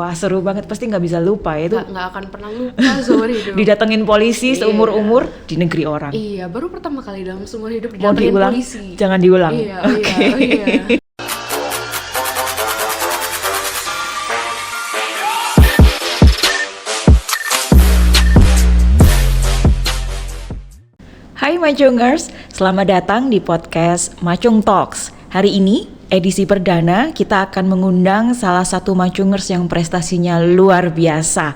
Wah seru banget, pasti nggak bisa lupa ya itu. Nggak akan pernah lupa seumur hidup. Didatengin polisi Iya. seumur-umur di negeri orang. Iya, baru pertama kali dalam seumur hidup Mau didatengin diulang? polisi. Jangan diulang. Iya, Oke. iya. Hai Macungers, selamat datang di podcast Macung Talks. Hari ini, edisi perdana, kita akan mengundang salah satu Macungers yang prestasinya luar biasa.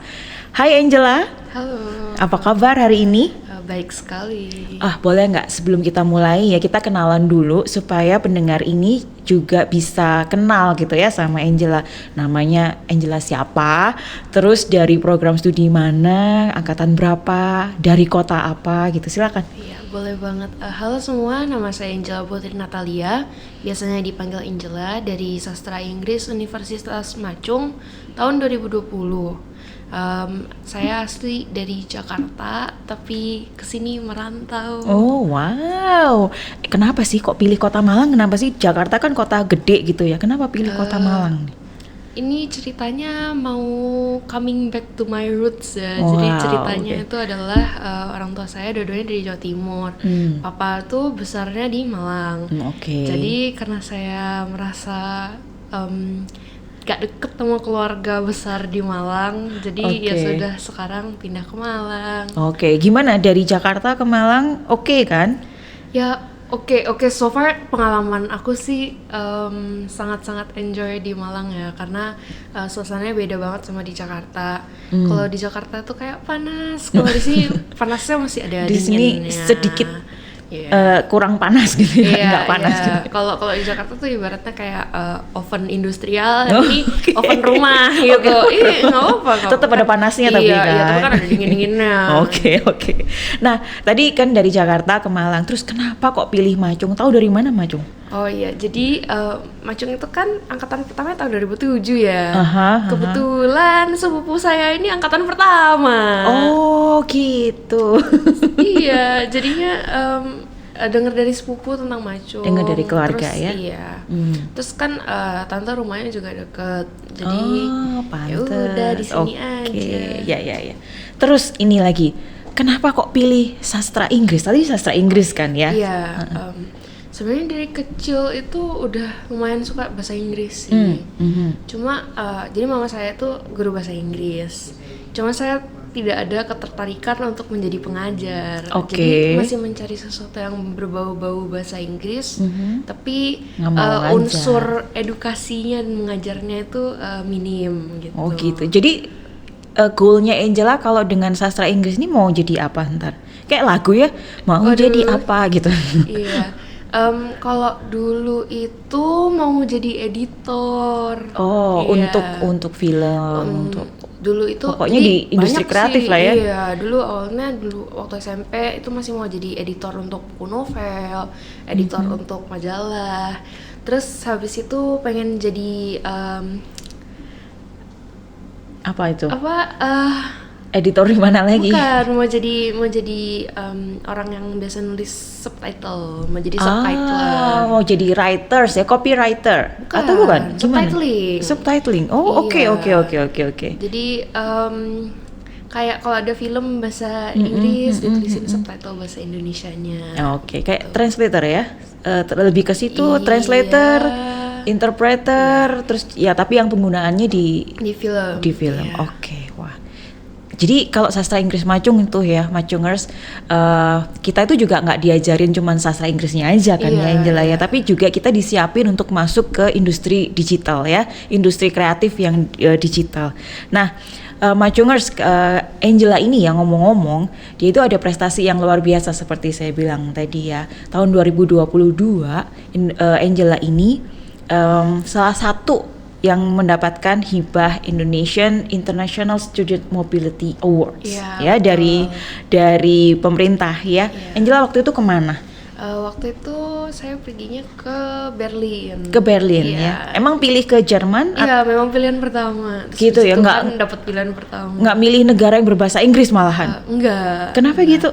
Hai Angela, Halo. apa kabar hari ini? Baik sekali. Boleh nggak sebelum kita mulai ya kita kenalan dulu supaya pendengar ini juga bisa kenal gitu ya sama Angela. Namanya Angela siapa, terus dari program studi mana, angkatan berapa, dari kota apa gitu, silakan. Iya, boleh banget. Halo semua, nama saya Angela Putri Natalia. Biasanya dipanggil Angela, dari Sastra Inggris Universitas Macung tahun 2020. Saya asli dari Jakarta, tapi kesini merantau. Oh wow, kenapa sih kok pilih kota Malang? Kenapa sih Jakarta kan kota gede gitu ya? Kenapa pilih kota Malang? Ini ceritanya mau coming back to my roots ya. Wow, Jadi ceritanya okay. itu adalah orang tua saya dua-duanya dari Jawa Timur. Papa tuh besarnya di Malang. Oke. Jadi karena saya merasa gak deket sama keluarga besar di Malang, jadi ya sudah sekarang pindah ke Malang. Oke, gimana dari Jakarta ke Malang? Oke kan? Ya oke. So far pengalaman aku sih sangat-sangat enjoy di Malang ya, karena suasananya beda banget sama di Jakarta. Kalau di Jakarta tuh kayak panas, kalau di sini panasnya masih ada di dinginnya. Sini sedikit kurang panas gitu ya, nggak panas. Iya. Kalau di Jakarta tuh ibaratnya kayak oven industrial, tapi oven rumah gitu. Nggak apa-apa. Tetap ada panasnya tapi kan. Iya, tapi kan ada dingin-dinginnya. Oke. Nah, tadi kan dari Jakarta ke Malang, terus kenapa kok pilih Macung? Tahu dari mana Macung? Oh iya, jadi Macung itu kan angkatan pertama tahun 2007 ya. Kebetulan sepupu saya ini angkatan pertama. Oh gitu. Iya, jadinya dengar dari sepupu tentang Macung. Dengar dari keluarga. Terus, ya. Iya. Terus kan tante rumahnya juga deket. Jadi ya pantes. udah di sini aja. Ya. Terus ini lagi, kenapa kok pilih sastra Inggris? Tadi sastra Inggris kan ya? Iya. Sebenarnya dari kecil itu udah lumayan suka bahasa Inggris sih. Cuma jadi mama saya tuh guru bahasa Inggris. Cuma saya tidak ada ketertarikan untuk menjadi pengajar. Jadi masih mencari sesuatu yang berbau-bau bahasa Inggris, tapi unsur edukasinya dan mengajarnya itu minim gitu. Oh gitu. Jadi goalnya Angela kalau dengan sastra Inggris ini mau jadi apa ntar? Kayak lagu ya, mau jadi apa gitu. Iya. Kalau dulu itu mau jadi editor. Oh, iya. untuk film, untuk dulu itu pokoknya di industri kreatif sih, lah ya. Iya, dulu waktu SMP itu masih mau jadi editor untuk buku novel, editor untuk majalah. Terus habis itu pengen jadi apa itu? Editor di mana lagi? Bukan, mau jadi orang yang biasa nulis subtitle, mau jadi subtitler. Mau jadi writers ya, copywriter. Atau bukan? Subtitling. Oh, iya. Oke. Jadi kayak kalau ada film bahasa Inggris ditulisin subtitle bahasa Indonesianya. Oke, kayak translator ya. Lebih ke situ, translator, interpreter, terus ya tapi yang penggunaannya di film. Iya. Oke, wah. Jadi kalau sastra Inggris Macung itu ya, Macungers, kita itu juga nggak diajarin cuman sastra Inggrisnya aja kan ya Angela ya, tapi juga kita disiapin untuk masuk ke industri digital ya, industri kreatif yang digital. Nah, Macungers, Angela ini yang ngomong-ngomong, dia itu ada prestasi yang luar biasa seperti saya bilang tadi ya. Tahun 2022, Angela ini salah satu yang mendapatkan hibah Indonesian International Student Mobility Awards ya dari pemerintah ya. Angela waktu itu kemana? Waktu itu saya perginya ke Berlin. Ke Berlin ya. Emang pilih ke Jerman? Iya, memang pilihan pertama. Gitu ya, nggak dapat pilihan pertama. Nggak milih negara yang berbahasa Inggris malahan? Enggak. Kenapa gitu?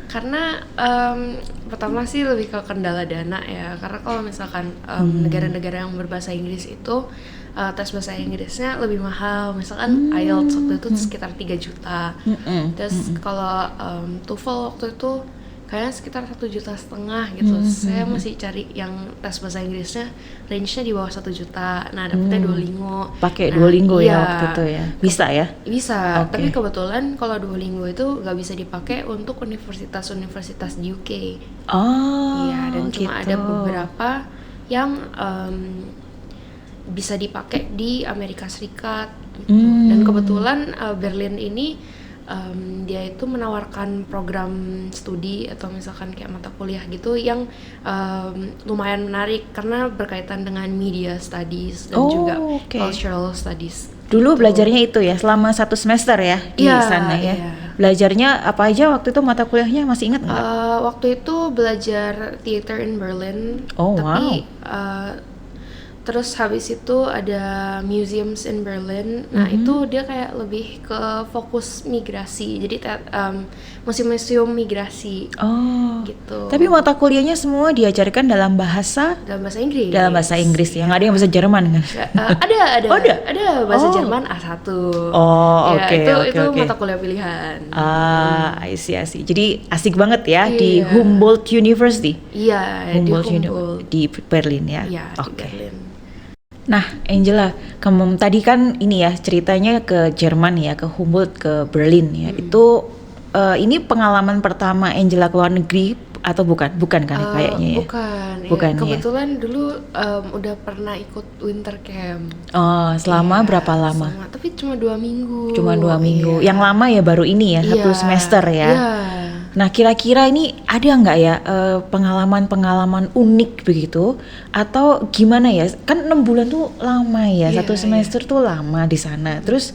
Karena pertama sih lebih ke kendala dana ya. Karena kalau misalkan negara-negara yang berbahasa Inggris itu tes bahasa Inggrisnya lebih mahal. Misalkan IELTS waktu itu sekitar 3 juta. Terus kalau TOEFL waktu itu kayaknya sekitar 1,5 juta gitu. Saya masih cari yang tes bahasa Inggrisnya range-nya di bawah 1 juta. Nah, dapetnya Duolingo. Pakai Duolingo ya waktu itu ya. Bisa ya? Bisa. Tapi kebetulan kalau Duolingo itu nggak bisa dipakai untuk universitas-universitas di UK. Iya, dan cuma ada beberapa yang bisa dipakai di Amerika Serikat gitu. Dan kebetulan Berlin ini dia itu menawarkan program studi atau misalkan kayak mata kuliah gitu yang lumayan menarik karena berkaitan dengan media studies dan juga cultural studies. Dulu belajarnya itu ya selama 1 semester ya di sana ya. Belajarnya apa aja waktu itu mata kuliahnya, masih ingat nggak? Waktu itu belajar theater in Berlin. Tapi terus habis itu ada museums in Berlin. Nah itu dia kayak lebih ke fokus migrasi. Jadi museum-museum migrasi. Gitu. Tapi mata kuliahnya semua diajarkan dalam bahasa Inggris. Dalam bahasa Inggris ya. Nggak ada yang bahasa Jerman kan? Ada bahasa Jerman A1. Itu mata kuliah pilihan. I see. Jadi asik banget ya di Humboldt University. Iya, Humboldt di Berlin ya. Iya, di Berlin. Nah, Angela, kamu tadi kan ini ya ceritanya ke Jerman ya, ke Humboldt, ke Berlin ya. Itu ini pengalaman pertama Angela ke luar negeri atau bukan? Bukan kan kayaknya ya? Bukan. Kebetulan dulu udah pernah ikut winter camp. Selama berapa lama? Tapi cuma 2 minggu. Cuma 2 minggu. Yang lama ya baru ini ya, 1 semester ya. Nah, kira-kira ini ada nggak ya pengalaman-pengalaman unik begitu atau gimana ya? Kan 6 bulan tuh lama ya, 1 semester tuh lama di sana. Terus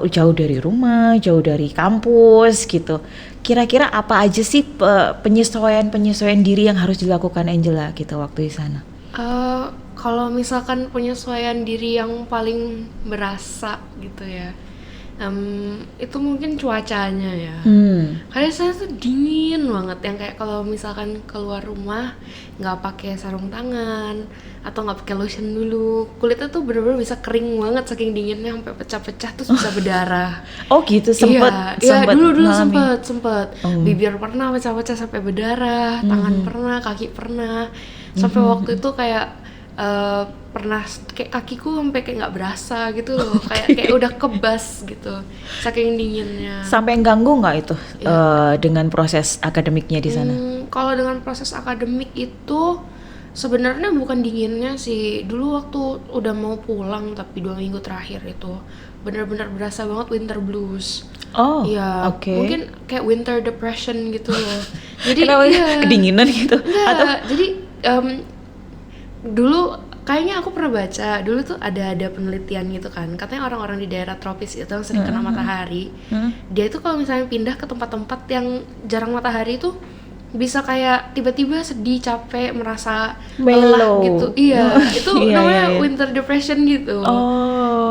jauh dari rumah, jauh dari kampus gitu. Kira-kira apa aja sih penyesuaian diri yang harus dilakukan Angela gitu waktu di sana? Kalau misalkan penyesuaian diri yang paling berasa gitu ya. Itu mungkin cuacanya ya. Karena saya tuh dingin banget, yang kayak kalau misalkan keluar rumah nggak pakai sarung tangan atau nggak pakai lotion dulu, kulitnya tuh bener-bener bisa kering banget saking dinginnya, sampai pecah-pecah terus bisa berdarah. Gitu, sempet dulu sempet. Bibir pernah pecah-pecah sampai berdarah, tangan pernah, kaki pernah, sampai waktu itu kayak pernah kayak kakiku sampai kayak nggak berasa gitu loh, kayak udah kebas gitu saking dinginnya. Sampai ganggu nggak itu dengan proses akademiknya di sana? Kalau dengan proses akademik itu sebenarnya bukan dinginnya sih. Dulu waktu udah mau pulang tapi 2 minggu terakhir itu benar-benar berasa banget winter blues. Mungkin kayak winter depression gitu loh. Jadi kedinginan gitu. Jadi dulu kayaknya aku pernah baca dulu tuh ada penelitian gitu kan, katanya orang-orang di daerah tropis itu yang sering kena matahari, dia itu kalau misalnya pindah ke tempat-tempat yang jarang matahari itu bisa kayak tiba-tiba sedih, capek, merasa lelah gitu. Itu namanya winter depression gitu.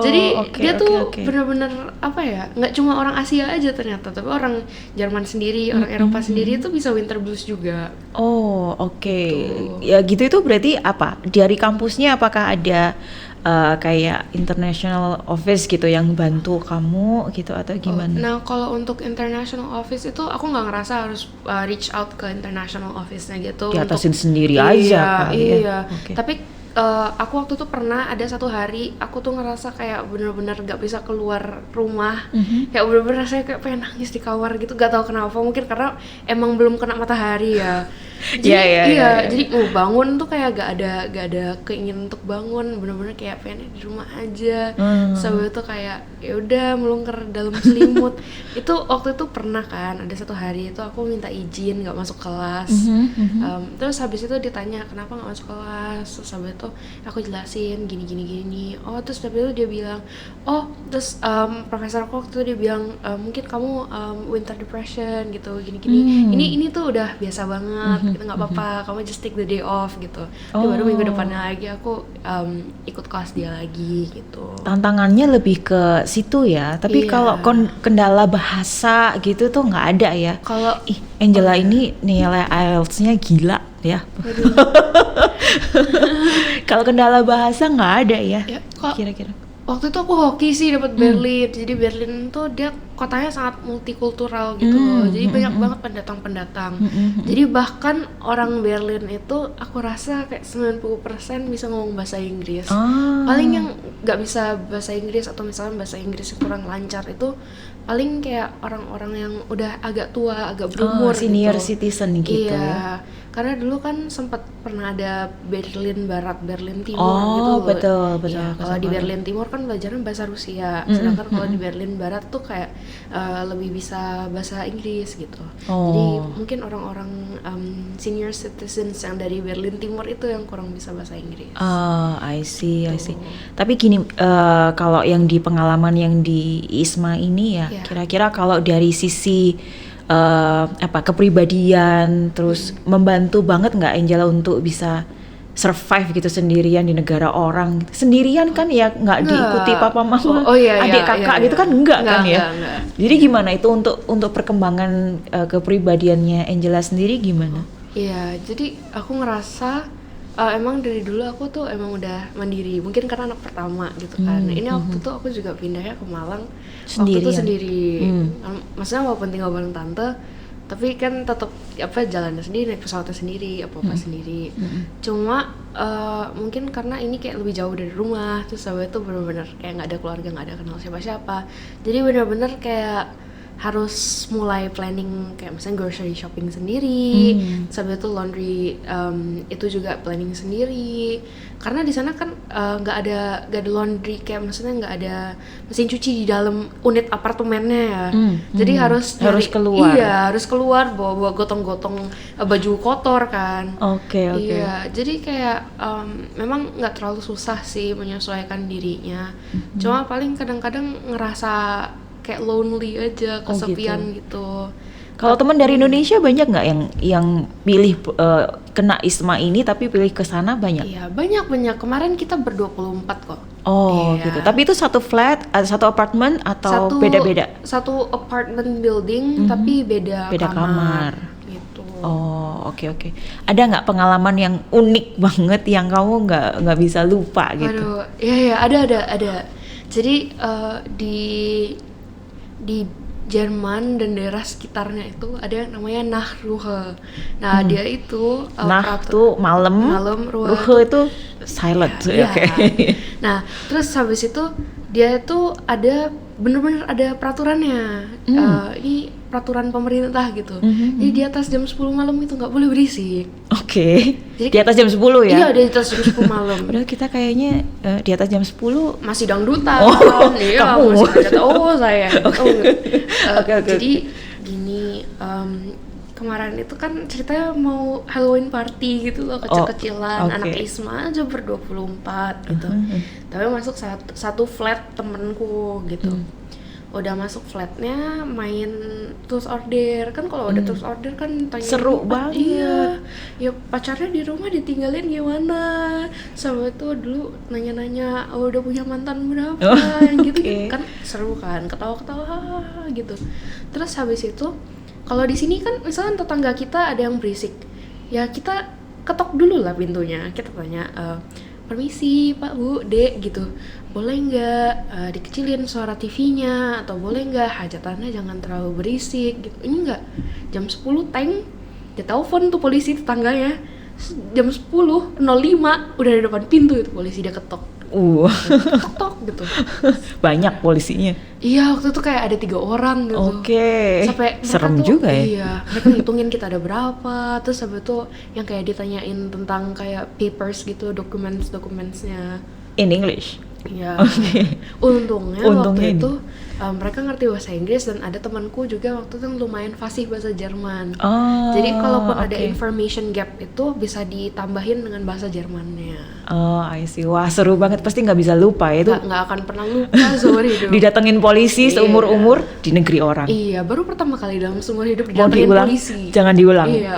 Jadi dia tuh benar-benar apa ya, nggak cuma orang Asia aja ternyata, tapi orang Jerman sendiri, orang Eropa sendiri itu bisa winter blues juga. Gitu. Ya gitu, itu berarti apa? Dari kampusnya apakah ada kayak international office gitu yang bantu kamu gitu atau gimana? Nah, kalau untuk international office itu aku nggak ngerasa harus reach out ke international office-nya gitu. Diatasin sendiri aja kali ya. Tapi aku waktu itu pernah ada 1 hari aku tuh ngerasa kayak bener-bener gak bisa keluar rumah, kayak bener-bener rasanya kayak pengen nangis di kamar gitu, gak tahu kenapa, mungkin karena emang belum kena matahari ya. Jadi mau bangun tuh kayak gak ada keinginan untuk bangun, bener-bener kayak pengen di rumah aja. Sampai itu kayak ya udah melungker dalam selimut. Itu waktu itu pernah kan ada 1 hari itu aku minta izin gak masuk kelas. Terus habis itu ditanya kenapa gak masuk kelas, terus habis itu aku jelasin gini. Terus habis itu dia bilang terus profesor aku waktu itu dia bilang mungkin kamu winter depression gitu, gini. Ini tuh udah biasa banget. Gitu, nggak apa-apa, kamu just take the day off gitu. Baru minggu depannya lagi aku ikut kelas dia lagi gitu. Tantangannya lebih ke situ ya. Tapi kalau kendala bahasa gitu tuh nggak ada ya. Kalau Angela ini nilai IELTS-nya gila ya. Kalau kendala bahasa nggak ada ya, kira-kira? Waktu itu aku hoki sih dapat Berlin. Jadi Berlin tuh dia kotanya sangat multikultural gitu loh. Jadi banyak banget pendatang-pendatang. Jadi bahkan orang Berlin itu aku rasa kayak 90% bisa ngomong bahasa Inggris. Paling yang nggak bisa bahasa Inggris atau misalnya bahasa Inggris kurang lancar itu paling kayak orang-orang yang udah agak tua, agak berumur senior gitu. citizen gitu. Iya. Karena dulu kan sempat pernah ada Berlin Barat, Berlin Timur gitu. Betul. Ya, kalau di Berlin Timur kan belajarnya bahasa Rusia, sedangkan kalau di Berlin Barat tuh kayak lebih bisa bahasa Inggris gitu. Jadi mungkin orang-orang senior citizens yang dari Berlin Timur itu yang kurang bisa bahasa Inggris. I see. Tapi gini, kalau yang di pengalaman yang di ISMA ini ya, kira-kira kalau dari sisi kepribadian terus membantu banget nggak Angela untuk bisa survive gitu sendirian di negara orang sendirian kan ya, nggak diikuti papa mama adik kakak gitu kan enggak kan ya. Jadi gimana itu untuk perkembangan kepribadiannya Angela sendiri gimana? Iya, jadi aku ngerasa emang dari dulu aku tuh emang udah mandiri, mungkin karena anak pertama gitu kan. Ini waktu tuh aku juga pindahnya ke Malang waktu itu sendiri. Maksudnya walaupun tinggal bareng tante, tapi kan tetap jalannya sendiri, naik pesawatnya sendiri, apa sendiri. Cuma mungkin karena ini kayak lebih jauh dari rumah, terus sampai itu benar-benar kayak nggak ada keluarga, nggak ada kenal siapa-siapa. Jadi benar-benar kayak harus mulai planning kayak misalnya grocery shopping sendiri, sambil itu laundry itu juga planning sendiri. Karena di sana kan nggak ada laundry, kayak maksudnya nggak ada mesin cuci di dalam unit apartemennya ya. Jadi harus keluar. Iya, harus keluar bawa gotong-gotong baju kotor kan. Oke. Iya, jadi kayak memang nggak terlalu susah sih menyesuaikan dirinya. Cuma paling kadang-kadang ngerasa kayak lonely aja, kesepian gitu. Kalau teman dari Indonesia banyak nggak yang pilih kena ISMA ini tapi pilih ke sana banyak? Iya, banyak. Kemarin kita ber-24 kok. Gitu. Tapi itu satu flat, satu apartemen atau beda-beda? Satu apartment building tapi beda kamar. Gitu. Oke. Ada nggak pengalaman yang unik banget yang kamu nggak bisa lupa gitu? Aduh, iya, ada. Jadi di Jerman dan daerah sekitarnya itu ada yang namanya Nachtruhe. Nah, dia itu Nacht tuh malam, Ruhe itu silent. Okay. Nah, terus habis itu dia itu ada bener-bener ada peraturannya. Ini peraturan pemerintah gitu. Jadi di atas jam 10 malam itu nggak boleh berisik. Oke. Di atas jam 10 ya? Iya, di atas jam 10 malam. Padahal kita kayaknya di atas jam 10 masih dangdutan. Iya, kamu masih ada saya. Oke. Jadi gini, kemarin itu kan ceritanya mau Halloween party gitu loh, kecil-kecilan, anak ISMA aja ber-24 gitu. Tapi masuk satu flat temenku gitu. Udah masuk flatnya main terus order kan, kalau udah terus order kan tanya seru banget. Iya, ya pacarnya di rumah ditinggalin gimana, sama itu dulu nanya-nanya udah punya mantan berapa gitu kan, seru kan, ketawa-ketawa gitu. Terus habis itu kalau di sini kan misalnya tetangga kita ada yang berisik, ya kita ketok dulu lah pintunya, kita tanya permisi Pak Bu Dek gitu, boleh nggak dikecilin suara TV-nya, atau boleh nggak hajatannya jangan terlalu berisik gitu. Ini nggak, jam 10 teng dia telepon tuh polisi tetangganya, jam 10.05 udah di depan pintu itu polisi, dia ketok tok gitu. Banyak polisinya? Iya, waktu itu kayak ada 3 orang gitu. Sampai serem tuh, juga ya. Iya, mereka ngitungin kita ada berapa, terus habis itu yang kayak ditanyain tentang kayak papers gitu, dokumennya in English. Iya. Untungnya waktu itu mereka ngerti bahasa Inggris, dan ada temanku juga waktu itu lumayan fasih bahasa Jerman. Jadi kalaupun ada information gap itu bisa ditambahin dengan bahasa Jermannya. I see. Wah, seru banget, pasti nggak bisa lupa ya itu. Nggak akan pernah lupa seumur hidup. Didatengin polisi seumur-umur di negeri orang. Iya, baru pertama kali dalam seumur hidup didatengin polisi. Jangan diulang. Iya.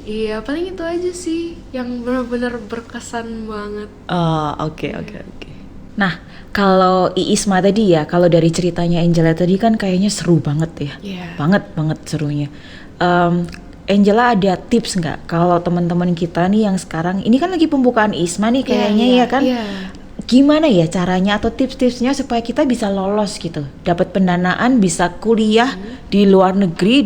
Iya, paling itu aja sih yang benar-benar berkesan banget. Oke. Nah, kalau Iisma tadi ya, kalau dari ceritanya Angela tadi kan kayaknya seru banget ya. Banget serunya. Angela ada tips nggak kalau teman-teman kita nih yang sekarang ini kan lagi pembukaan Iisma nih kayaknya ya kan? Gimana ya caranya atau tips-tipsnya supaya kita bisa lolos gitu, dapat pendanaan, bisa kuliah di luar negeri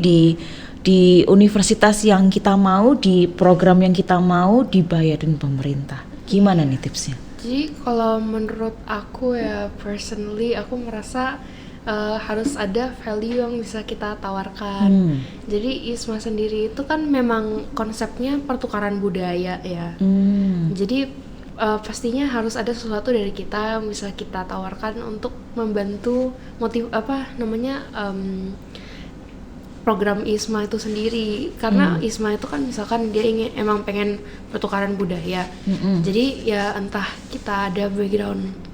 di universitas yang kita mau, di program yang kita mau, dibayarin pemerintah. Gimana nih tipsnya? Jadi kalau menurut aku ya personally aku merasa harus ada value yang bisa kita tawarkan. Jadi ISMA sendiri itu kan memang konsepnya pertukaran budaya ya. Jadi pastinya harus ada sesuatu dari kita yang bisa kita tawarkan untuk membantu program ISMA itu sendiri. Karena ISMA itu kan misalkan dia emang pengen pertukaran budaya. Jadi ya entah kita ada background.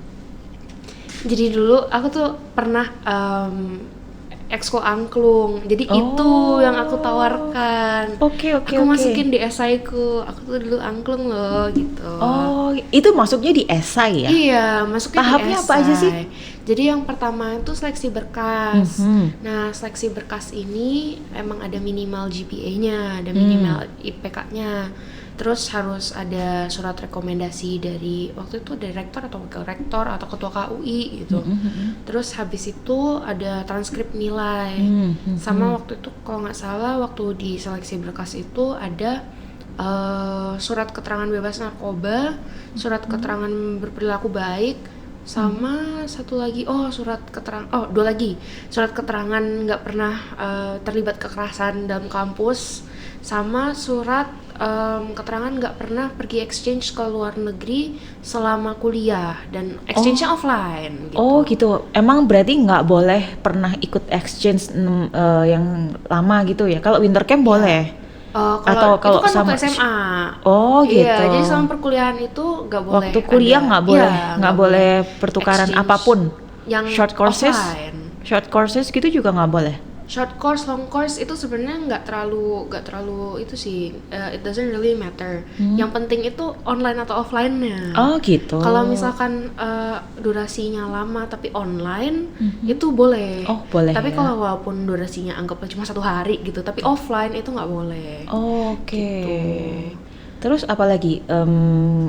Jadi dulu aku tuh pernah ekskul angklung, jadi itu yang aku tawarkan. Aku masukin di esaiku, aku tuh dulu angklung loh gitu. Itu masuknya di esai ya? Iya, masuknya tahapnya di esai. Apa aja sih? Jadi yang pertama itu seleksi berkas. Nah, seleksi berkas ini emang ada minimal GPA-nya, ada minimal IPK-nya. Terus harus ada surat rekomendasi dari waktu itu dari rektor atau wakil rektor atau ketua KUI gitu. Terus habis itu ada transkrip nilai. Sama waktu itu kalau nggak salah waktu di seleksi berkas itu ada surat keterangan bebas narkoba, surat keterangan berperilaku baik, sama satu lagi surat keterangan nggak pernah terlibat kekerasan dalam kampus, sama surat keterangan nggak pernah pergi exchange ke luar negeri selama kuliah dan exchange-nya offline gitu. Gitu. Emang berarti nggak boleh pernah ikut exchange yang lama gitu ya? Kalau winter camp boleh? Kalau itu kan sama waktu SMA. Gitu. Iya, jadi selama perkuliahan itu nggak boleh. Waktu kuliah nggak boleh pertukaran apapun. Yang short courses, offline. Short courses gitu juga nggak boleh. Short course, long course itu sebenarnya nggak terlalu itu sih. It doesn't really matter. Yang penting itu online atau offline-nya. Gitu. Kalau misalkan durasinya lama tapi online itu boleh. Boleh. Tapi kalau walaupun durasinya anggaplah cuma 1 hari gitu, tapi offline itu nggak boleh. Gitu. Terus apalagi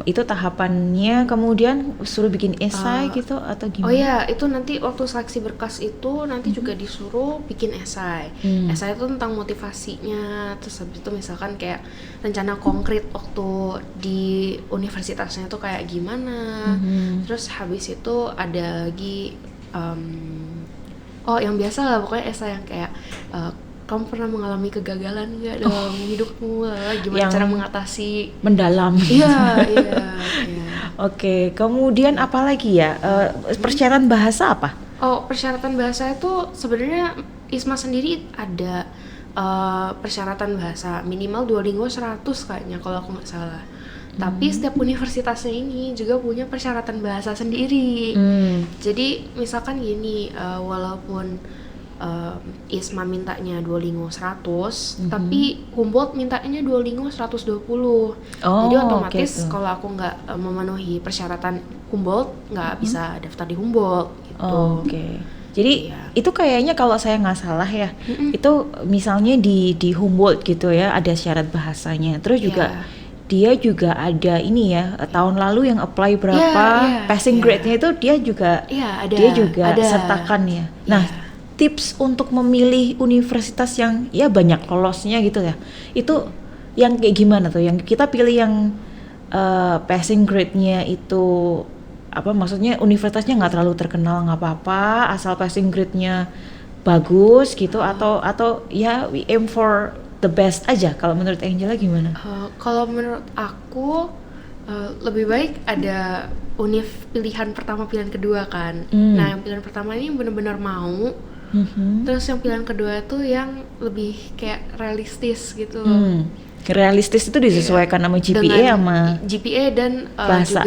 itu tahapannya kemudian suruh bikin esai gitu atau gimana? Itu nanti waktu seleksi berkas itu nanti juga disuruh bikin esai. Esai itu tentang motivasinya, terus habis itu misalkan kayak rencana konkret waktu di universitasnya itu kayak gimana. Terus habis itu ada lagi yang biasa lah pokoknya esai yang kayak kamu pernah mengalami kegagalan nggak dalam hidupmu? Gimana cara mengatasi? Mendalam. Iya. Oke, kemudian apa lagi ya? Persyaratan bahasa apa? Persyaratan bahasa itu sebenarnya ISMA sendiri ada persyaratan bahasa minimal Duolingo 100 kayaknya kalau aku nggak salah. Tapi setiap universitasnya ini juga punya persyaratan bahasa sendiri. Jadi misalkan gini, walaupun ISMA mintanya Duolingo 100, tapi Humboldt mintanya Duolingo 120. Jadi otomatis kalau aku nggak memenuhi persyaratan Humboldt, nggak bisa daftar di Humboldt gitu. Jadi itu kayaknya kalau saya nggak salah ya, itu misalnya di Humboldt gitu ya, ada syarat bahasanya. Terus juga dia juga ada ini ya, tahun lalu yang apply berapa, passing grade-nya itu dia juga ada sertakan ya. Nah, tips untuk memilih universitas yang ya banyak lolosnya gitu ya, itu yang kayak gimana tuh? Yang kita pilih yang passing grade-nya itu maksudnya universitasnya nggak terlalu terkenal nggak apa-apa, asal passing grade-nya bagus gitu, atau ya we aim for the best aja. Kalau menurut Angela gimana? Kalau menurut aku lebih baik ada univ pilihan pertama pilihan kedua kan. Nah yang pilihan pertama ini benar-benar mau. Terus yang pilihan kedua itu yang lebih kayak realistis gitu. Realistis itu disesuaikan sama GPA sama GPA dan bahasa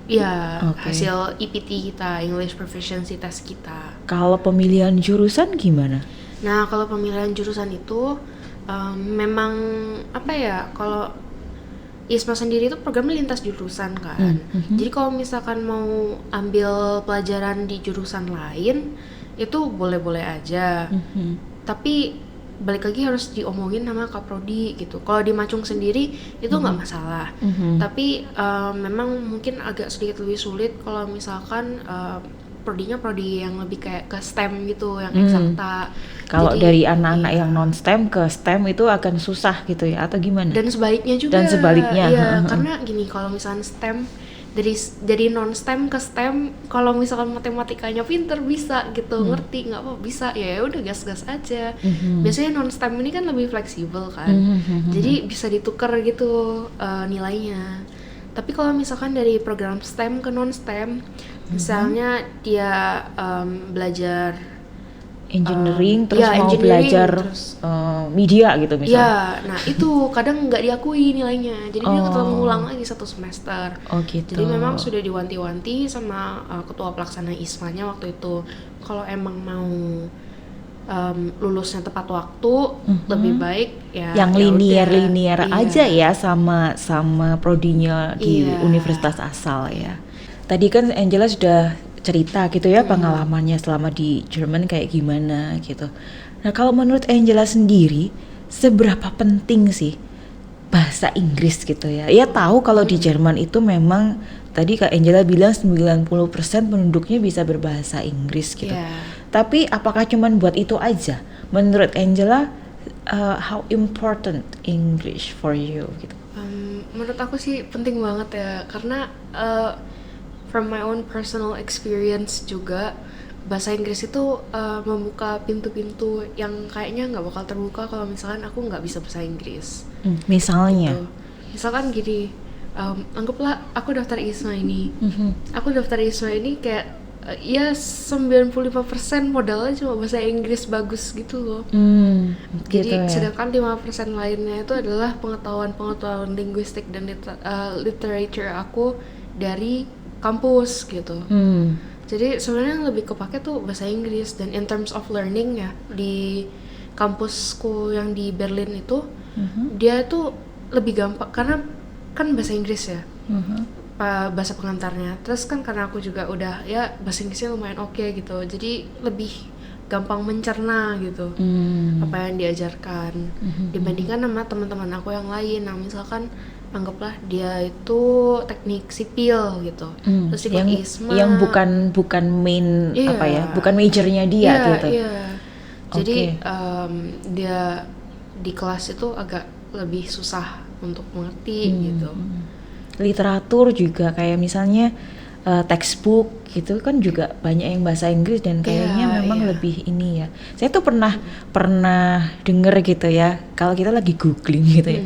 juga hasil EPT kita, English Proficiency Test kita. Kalau pemilihan jurusan gimana? Nah kalau pemilihan jurusan itu memang kalau ISMA sendiri itu programnya lintas jurusan kan. Jadi kalau misalkan mau ambil pelajaran di jurusan lain itu boleh-boleh aja. Tapi balik lagi harus diomongin sama Kaprodi gitu. Kalau di Macung sendiri itu nggak masalah. Tapi memang mungkin agak sedikit lebih sulit kalau misalkan prodinya prodi yang lebih kayak ke STEM gitu, yang eksakta. Kalau dari anak-anak yang non STEM ke STEM itu akan susah gitu ya, atau gimana? Dan sebaliknya juga. Dan sebaliknya. Iya, karena gini, kalau misalnya STEM dari non STEM ke STEM, kalau misalkan matematikanya pinter bisa gitu, ngerti nggak apa bisa, ya udah gas-gas aja. Biasanya non STEM ini kan lebih fleksibel kan, jadi bisa ditukar gitu nilainya. Tapi kalau misalkan dari program STEM ke non STEM, misalnya dia belajar engineering terus mau belajar media gitu misalnya. Ya, nah itu kadang nggak diakui nilainya, jadi dia ketemu ngulang lagi 1 semester. Gitu. Jadi memang sudah diwanti-wanti sama ketua pelaksana ISMA-nya waktu itu, kalau emang mau lulusnya tepat waktu, lebih baik ya yang linear aja ya sama prodinya di universitas asal ya. Tadi kan Angela sudah cerita gitu ya pengalamannya selama di Jerman kayak gimana gitu. Nah kalau menurut Angela sendiri, seberapa penting sih bahasa Inggris gitu ya? Ya tahu kalau di Jerman itu memang tadi Kak Angela bilang 90% penduduknya bisa berbahasa Inggris gitu. Tapi apakah cuman buat itu aja? Menurut Angela, how important English for you gitu? Menurut aku sih penting banget ya, karena from my own personal experience juga, bahasa Inggris itu membuka pintu-pintu yang kayaknya nggak bakal terbuka kalau misalkan aku nggak bisa bahasa Inggris. Misalnya? Gitu. Misalkan gini, anggaplah aku daftar ISMA ini, aku daftar ISMA ini kayak ya 95% modalnya cuma bahasa Inggris bagus gitu loh. Jadi gitu ya. Sedangkan 5% lainnya itu adalah pengetahuan linguistik dan literature aku dari kampus gitu. Jadi sebenarnya yang lebih kepake tuh bahasa Inggris. Dan in terms of learning ya, di kampusku yang di Berlin itu dia tuh lebih gampang karena kan bahasa Inggris ya, bahasa pengantarnya. Terus kan karena aku juga udah ya bahasa Inggrisnya lumayan oke gitu, jadi lebih gampang mencerna gitu apa yang diajarkan dibandingkan sama teman-teman aku yang lain. Nah misalkan anggaplah dia itu teknik sipil gitu, terus ikut ISMA yang bukan main apa ya, bukan majornya dia gitu. Jadi dia di kelas itu agak lebih susah untuk mengerti gitu. Literatur juga kayak misalnya textbook gitu kan juga banyak yang bahasa Inggris dan kayaknya memang lebih ini ya. Saya tuh pernah denger gitu ya, kalau kita lagi googling gitu ya,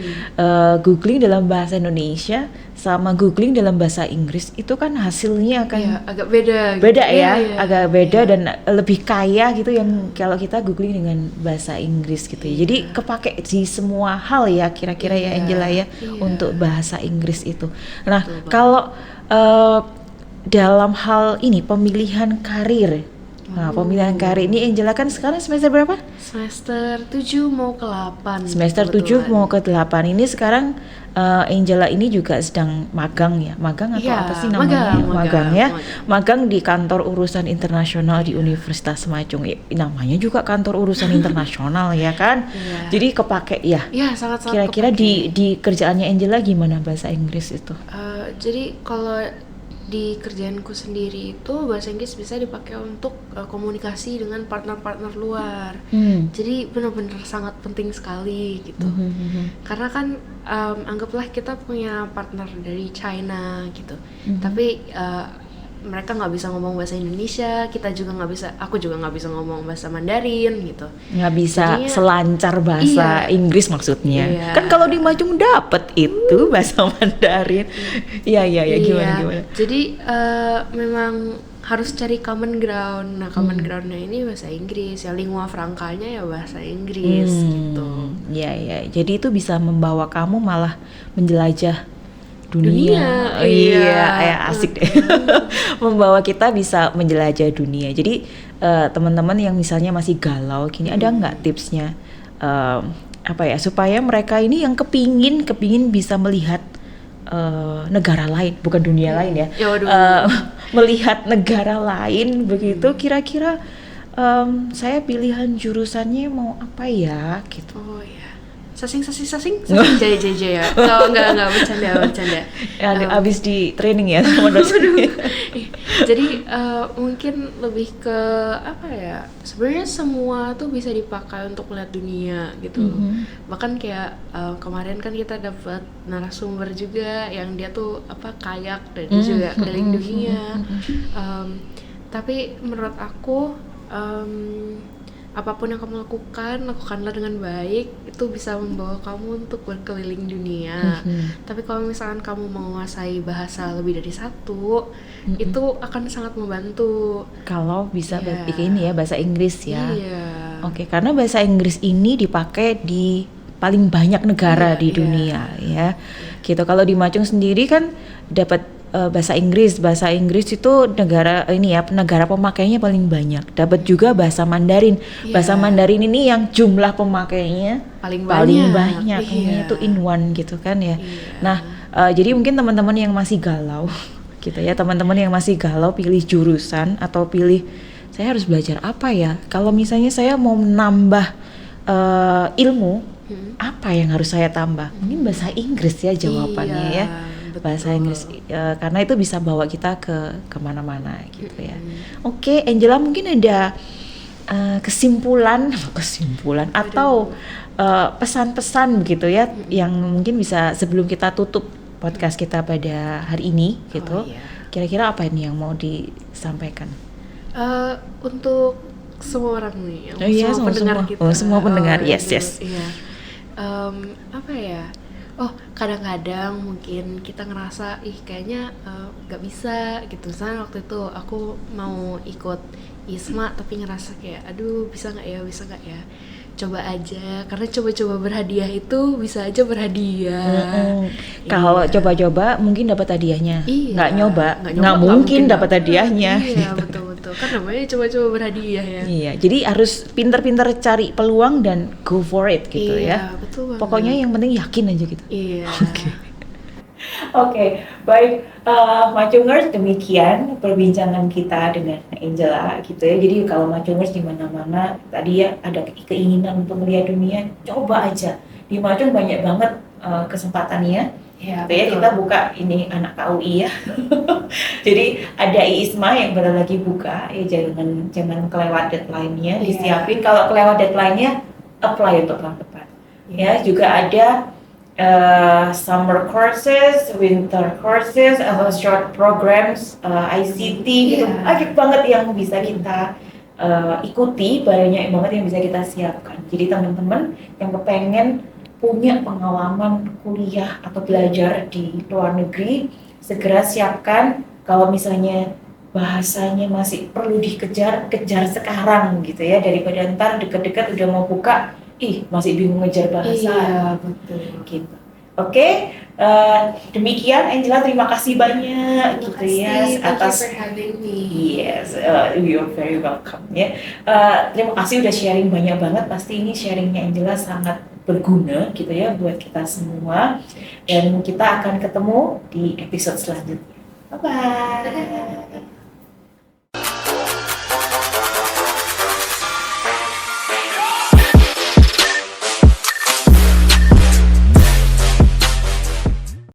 googling dalam bahasa Indonesia sama googling dalam bahasa Inggris itu kan hasilnya akan agak beda gitu. Agak beda dan lebih kaya gitu yang kalau kita googling dengan bahasa Inggris gitu ya. Jadi kepake di semua hal ya kira-kira ya Angela ya untuk bahasa Inggris itu. Nah kalau dalam hal ini pemilihan karir. Nah, pemilihan karir ini Angela kan sekarang semester berapa? Semester 7 mau ke 8. Semester 7 mau ke 8. Ini sekarang Angela ini juga sedang magang ya. Magang atau apa sih namanya? Magang ya. Magang di kantor urusan internasional di Universitas Macung. Namanya juga kantor urusan internasional ya kan? Jadi kepake ya. Iya, sangat-sangat kira-kira kepake. di kerjaannya Angela gimana bahasa Inggris itu? Jadi kalau di kerjaanku sendiri itu bahasa Inggris bisa dipakai untuk komunikasi dengan partner-partner luar. Jadi benar-benar sangat penting sekali gitu. Karena kan anggaplah kita punya partner dari China gitu. Tapi mereka nggak bisa ngomong bahasa Indonesia, aku juga nggak bisa ngomong bahasa Mandarin gitu. Nggak bisa selancar bahasa Inggris maksudnya. Kan kalau di Macung dapet itu bahasa Mandarin. Iya gimana? Jadi memang harus cari common ground. Nah common groundnya ini bahasa Inggris. Ya lingua francanya ya bahasa Inggris gitu. Iya. Jadi itu bisa membawa kamu malah menjelajah dunia. Asik deh. Membawa kita bisa menjelajah dunia. Jadi teman-teman yang misalnya masih galau gini, ada nggak tipsnya supaya mereka ini yang kepingin bisa melihat negara lain, bukan dunia lain ya, melihat negara lain begitu, kira-kira saya pilihan jurusannya mau apa ya gitu. Oh ya, sasing jaya. Oh enggak bercanda. Abis di training ya sama dosen. Jadi mungkin lebih ke apa ya? Sebenarnya semua tuh bisa dipakai untuk melihat dunia gitu. Bahkan kayak kemarin kan kita dapat narasumber juga yang dia tuh kayak dan dia juga keliling dunia. Tapi menurut aku apapun yang kamu lakukanlah dengan baik, itu bisa membawa kamu untuk berkeliling dunia. Tapi kalau misalkan kamu menguasai bahasa lebih dari satu, itu akan sangat membantu. Kalau bisa ini ya, bahasa Inggris ya. Oke, karena bahasa Inggris ini dipakai di paling banyak negara di dunia ya. Gitu. Kalau di Macung sendiri kan dapat bahasa Inggris itu negara pemakainya paling banyak. Dapat juga bahasa Mandarin. Bahasa Mandarin ini yang jumlah pemakainya paling banyak. Ini itu in one gitu kan ya. Nah, jadi mungkin teman-teman yang masih galau gitu ya, teman-teman yang masih galau pilih jurusan atau pilih saya harus belajar apa ya? Kalau misalnya saya mau menambah ilmu, apa yang harus saya tambah? Mungkin bahasa Inggris ya jawabannya ya. Bahasa Inggris karena itu bisa bawa kita ke kemana-mana gitu ya. Oke, Angela mungkin ada kesimpulan atau pesan-pesan begitu ya yang mungkin bisa sebelum kita tutup podcast kita pada hari ini gitu. Kira-kira apa ini yang mau disampaikan? Untuk semua orang nih, semua pendengar kita. Semua pendengar, yes. Iya. Apa ya? Kadang-kadang mungkin kita ngerasa kayaknya gak bisa gitu. Misalnya waktu itu aku mau ikut ISMA tapi ngerasa kayak aduh bisa gak ya, coba aja, karena coba-coba berhadiah itu bisa aja berhadiah. Kalau coba-coba mungkin dapat hadiahnya, nggak nyoba nggak mungkin dapat hadiahnya. Iya betul kan namanya coba-coba berhadiah ya. Iya, jadi harus pintar-pintar cari peluang dan go for it gitu ya. Betul banget. Pokoknya yang penting yakin aja gitu. Iya. Oke, baik Macungers, demikian perbincangan kita dengan Angela gitu ya. Jadi kalau Macungers di mana-mana tadi ya ada keinginan untuk melihat dunia, coba aja. Di Macung banyak banget kesempatannya. Ya, kita buka ini anak KUI ya. Jadi ada ISMA yang baru lagi buka ya, jangan kelewat deadline-nya, disiapin. Kalau kelewat deadline-nya apply untuk tahun depan. Ya, juga ada summer courses, winter courses, atau short programs, ICT gitu. Banyak banget yang bisa kita ikuti, banyak banget yang bisa kita siapkan. Jadi teman-teman yang kepengen punya pengalaman kuliah atau belajar di luar negeri, segera siapkan. Kalau misalnya bahasanya masih perlu kejar sekarang gitu ya, daripada ntar deket-deket udah mau buka, masih bingung ngejar bahasa. Iya, betul. Gitu. Oke, demikian Angela, terima kasih banyak gitu ya atas for having me. Yes, you are very welcome ya. Terima kasih udah sharing banyak banget. Pasti ini sharingnya Angela sangat berguna gitu ya buat kita semua. Dan kita akan ketemu di episode selanjutnya. Bye bye.